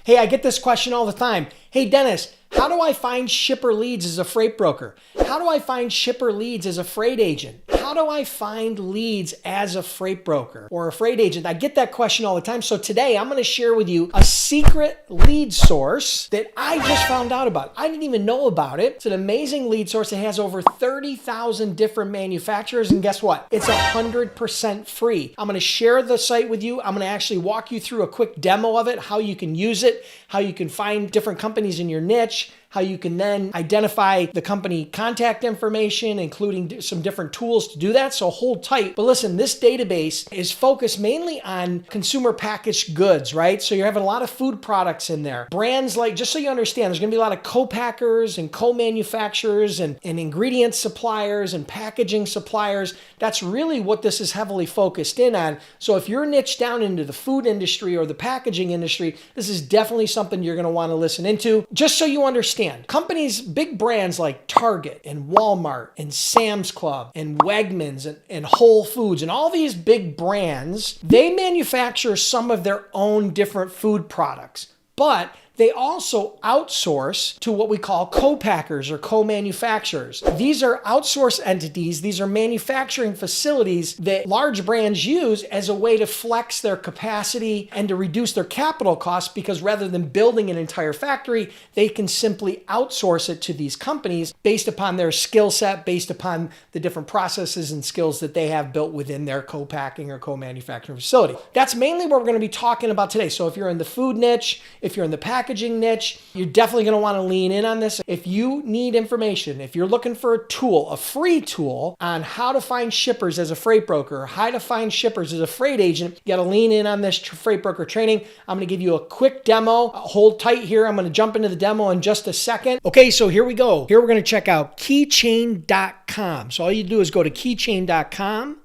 Hey, I get this question all the time. Hey, Dennis, how do I find shipper leads as a freight broker? How do I find shipper leads as a freight agent? How do I find leads as a freight broker or a freight agent? I get that question all the time. So today I'm going to share with you a secret lead source that I just found out about. I didn't even know about it. It's an amazing lead source. It has over 30,000 different manufacturers. And guess what? It's 100% free. I'm going to share the site with you. I'm going to actually walk you through a quick demo of it, how you can use it, how you can find different companies in your niche, how you can then identify the company contact information, including some different tools to do that. So hold tight. But listen, this database is focused mainly on consumer packaged goods, right? So you're having a lot of food products in there. Brands like, just so you understand, there's going to be a lot of co-packers and co-manufacturers and ingredient suppliers and packaging suppliers. That's really what this is heavily focused in on. So if you're niched down into the food industry or the packaging industry, this is definitely something you're going to want to listen into. Just so you understand, companies, big brands like Target and Walmart and Sam's Club and Wegmans and Whole Foods and all these big brands, they manufacture some of their own different food products, but they also outsource to what we call co-packers or co-manufacturers. These are outsourced entities. These are manufacturing facilities that large brands use as a way to flex their capacity and to reduce their capital costs, because rather than building an entire factory, they can simply outsource it to these companies based upon their skill set, based upon the different processes and skills that they have built within their co-packing or co-manufacturing facility. That's mainly what we're going to be talking about today. So if you're in the food niche, if you're in the packaging niche, you're definitely going to want to lean in on this. If you need information, if you're looking for a tool, a free tool on how to find shippers as a freight broker, how to find shippers as a freight agent, you got to lean in on this freight broker training. I'm going to give you a quick demo. Hold tight here. I'm going to jump into the demo in just a second. Okay, so here we go. Here we're going to check out keychain.com. So all you do is go to keychain.com.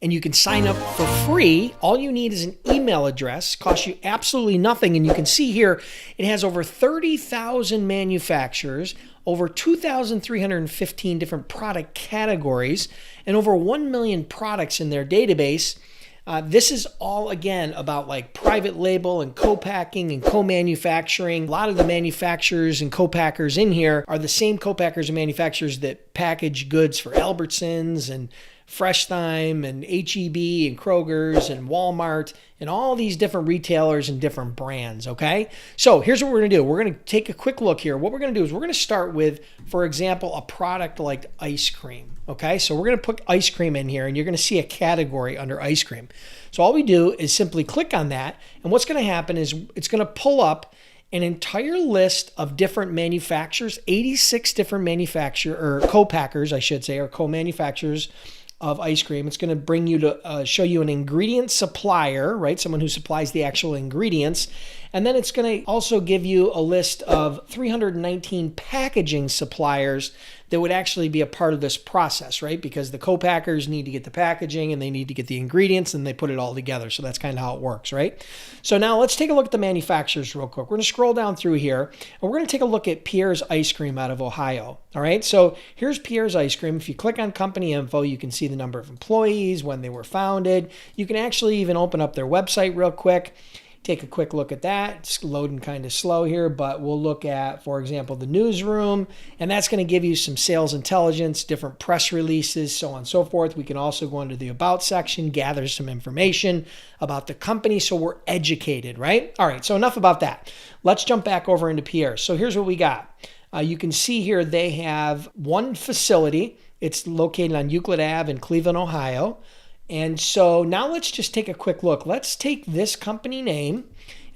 and you can sign up for free. All you need is an email address, costs you absolutely nothing. And you can see here, it has over 30,000 manufacturers, over 2,315 different product categories, and over 1 million products in their database. This is all, again, about like private label and co-packing and co-manufacturing. A lot of the manufacturers and co-packers in here are the same co-packers and manufacturers that package goods for Albertsons and Fresh Thyme and H-E-B and Kroger's and Walmart and all these different retailers and different brands, okay? So here's what we're going to do. We're going to take a quick look here. What we're going to do is we're going to start with, for example, a product like ice cream, okay? So we're going to put ice cream in here, and you're going to see a category under ice cream. So all we do is simply click on that, and what's going to happen is it's going to pull up an entire list of different manufacturers, 86 different manufacturers, or co-packers, I should say, or co-manufacturers of ice cream. It's going to bring you to show you an ingredient supplier, right? Someone who supplies the actual ingredients. And then it's going to also give you a list of 319 packaging suppliers that would actually be a part of this process, right? Because the co-packers need to get the packaging and they need to get the ingredients and they put it all together. So that's kind of how it works, right? So now let's take a look at the manufacturers real quick. We're going to scroll down through here and we're going to take a look at Pierre's Ice Cream out of Ohio. All right, so here's Pierre's Ice Cream. If you click on company info, you can see the number of employees, when they were founded. You can actually even open up their website real quick. Take a quick look at that. It's loading kind of slow here, but we'll look at, for example, the newsroom, and that's going to give you some sales intelligence, different press releases, so on and so forth. We can also go into the About section, gather some information about the company so we're educated, right? All right, so enough about that. Let's jump back over into Pierre. So here's what we got. You can see here they have one facility. It's located on Euclid Ave in Cleveland, Ohio. And so now let's just take a quick look. Let's take this company name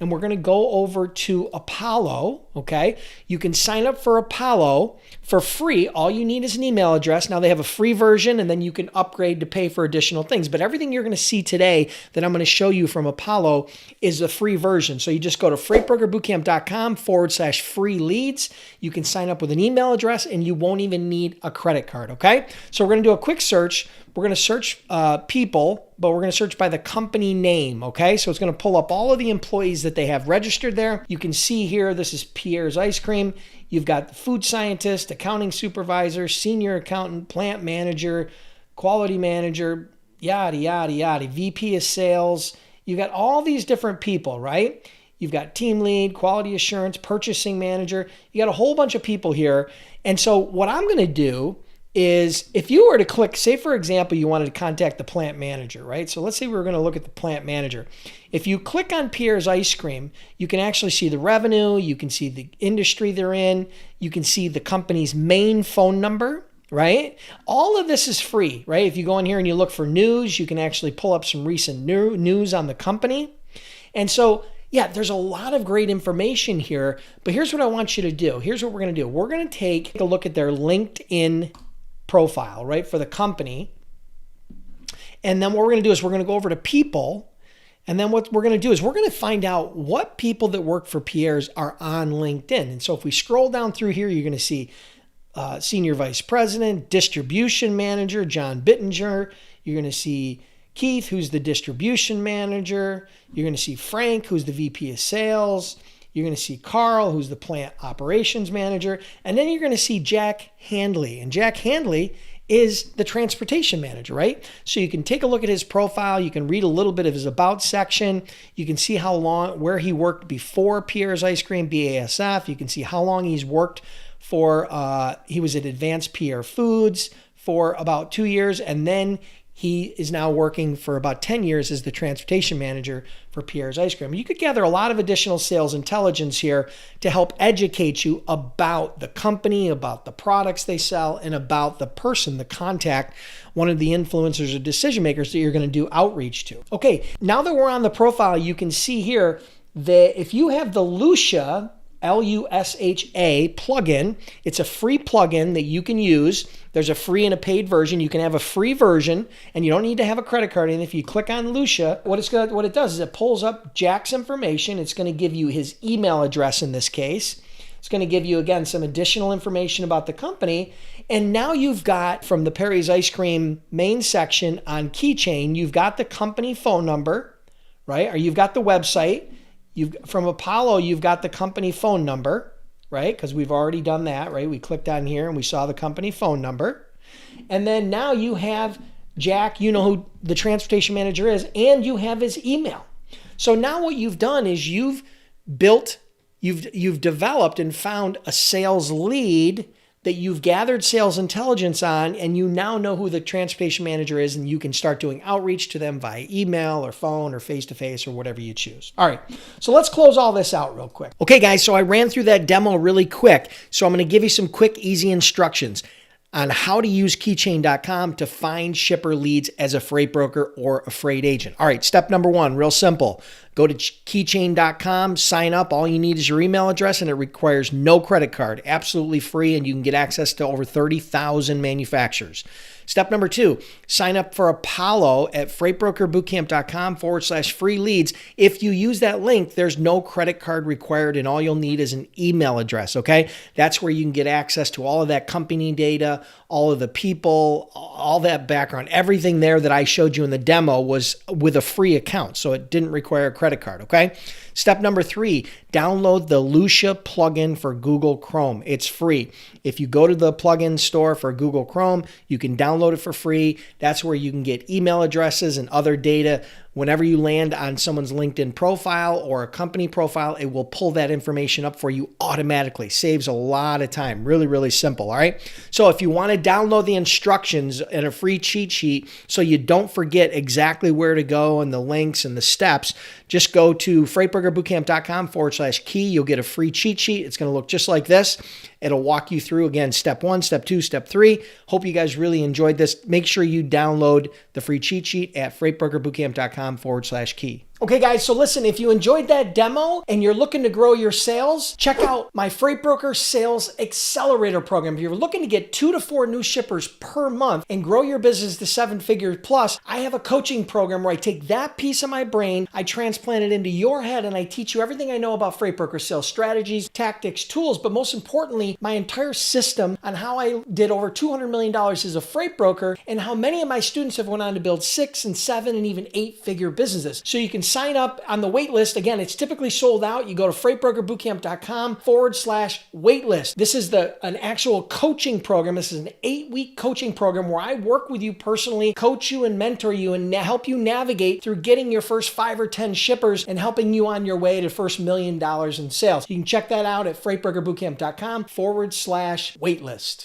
and we're going to go over to Apollo, okay? You can sign up for Apollo for free. All you need is an email address. Now they have a free version and then you can upgrade to pay for additional things. But everything you're going to see today that I'm going to show you from Apollo is a free version. So you just go to freightbrokerbootcamp.com/free leads. You can sign up with an email address and you won't even need a credit card, okay? So we're going to do a quick search. We're going to search people, but we're going to search by the company name, okay? So it's going to pull up all of the employees that they have registered there. You can see here, this is Pierre's Ice Cream. You've got the food scientist, accounting supervisor, senior accountant, plant manager, quality manager, yada, yada, yada, VP of sales. You got all these different people, right? you've got team lead, quality assurance, purchasing manager. You got a whole bunch of people here. And so what I'm going to do is if you were to click, say for example, you wanted to contact the plant manager, right? So let's say we were going to look at the plant manager. If you click on Pierre's Ice Cream, you can actually see the revenue, you can see the industry they're in, you can see the company's main phone number, right? All of this is free, right? If you go in here and you look for news, you can actually pull up some recent news on the company. And so, yeah, there's a lot of great information here, but here's what I want you to do. Here's what we're going to do. We're going to take a look at their LinkedIn profile, right, for the company. And then what we're going to do is we're going to go over to people. And then what we're going to do is we're going to find out what people that work for Pierre's are on LinkedIn. And so if we scroll down through here, you're going to see Senior Vice President, Distribution Manager, John Bittinger. You're going to see Keith, who's the Distribution Manager. You're going to see Frank, who's the VP of Sales. You're going to see Carl, who's the Plant Operations Manager. And then you're going to see Jack Handley. And Jack Handley is the Transportation Manager, right? So you can take a look at his profile. You can read a little bit of his About section. You can see where he worked before Pierre's Ice Cream, BASF. You can see how long he's worked for, he was at Advanced Pierre Foods for about 2 years. And then he is now working for about 10 years as the Transportation Manager for Pierre's Ice Cream. You could gather a lot of additional sales intelligence here to help educate you about the company, about the products they sell, and about the person, the contact, one of the influencers or decision makers that you're going to do outreach to. Okay, now that we're on the profile, you can see here that if you have the Lusha, Lusha plugin, it's a free plugin that you can use. There's a free and a paid version. You can have a free version, and you don't need to have a credit card. And if you click on Lusha, what it does is it pulls up Jack's information. It's going to give you his email address in this case. It's going to give you, again, some additional information about the company. And now you've got, from the Perry's Ice Cream main section on Keychain, you've got the company phone number, right? Or you've got the website. From Apollo, you've got the company phone number, right? Because we've already done that, right? We clicked on here and we saw the company phone number. And then now you have Jack, you know who the Transportation Manager is, and you have his email. So now what you've done is you've developed and found a sales lead that you've gathered sales intelligence on, and you now know who the Transportation Manager is, and you can start doing outreach to them via email or phone or face-to-face or whatever you choose. All right, so let's close all this out real quick. Okay, guys, so I ran through that demo really quick, so I'm going to give you some quick, easy instructions on how to use keychain.com to find shipper leads as a freight broker or a freight agent. All right, step number one, real simple. Go to keychain.com, sign up. All you need is your email address, and it requires no credit card. Absolutely free, and you can get access to over 30,000 manufacturers. Step number two, sign up for Apollo at freightbrokerbootcamp.com/free leads. If you use that link, there's no credit card required, and all you'll need is an email address, okay? That's where you can get access to all of that company data, all of the people, all that background. Everything there that I showed you in the demo was with a free account, so it didn't require a credit card, okay? Step number three, download the Lusha plugin for Google Chrome. It's free. If you go to the plugin store for Google Chrome, you can download it for free. That's where you can get email addresses and other data. Whenever you land on someone's LinkedIn profile or a company profile, it will pull that information up for you automatically. Saves a lot of time. Really, really simple, all right? So if you want to download the instructions and a free cheat sheet so you don't forget exactly where to go and the links and the steps, just go to freightbrokerbootcamp.com/key. You'll get a free cheat sheet. It's going to look just like this. It'll walk you through, again, step one, step two, step three. Hope you guys really enjoyed this. Make sure you download the free cheat sheet at freightbrokerbootcamp.com/key. Okay, guys, so listen, if you enjoyed that demo and you're looking to grow your sales, check out my Freight Broker Sales Accelerator program. If you're looking to get 2 to 4 new shippers per month and grow your business to 7 figures plus, I have a coaching program where I take that piece of my brain, I transplant it into your head, and I teach you everything I know about freight broker sales strategies, tactics, tools, but most importantly, my entire system on how I did over $200 million as a freight broker and how many of my students have went on to build 6 and 7 and even 8-figure businesses. So you can sign up on the wait list. Again, it's typically sold out. You go to freightbrokerbootcamp.com/waitlist. This is an actual coaching program. This is an 8-week coaching program where I work with you personally, coach you and mentor you, and help you navigate through getting your first 5 or 10 shippers and helping you on your way to first $1 million in sales. You can check that out at freightbrokerbootcamp.com/waitlist.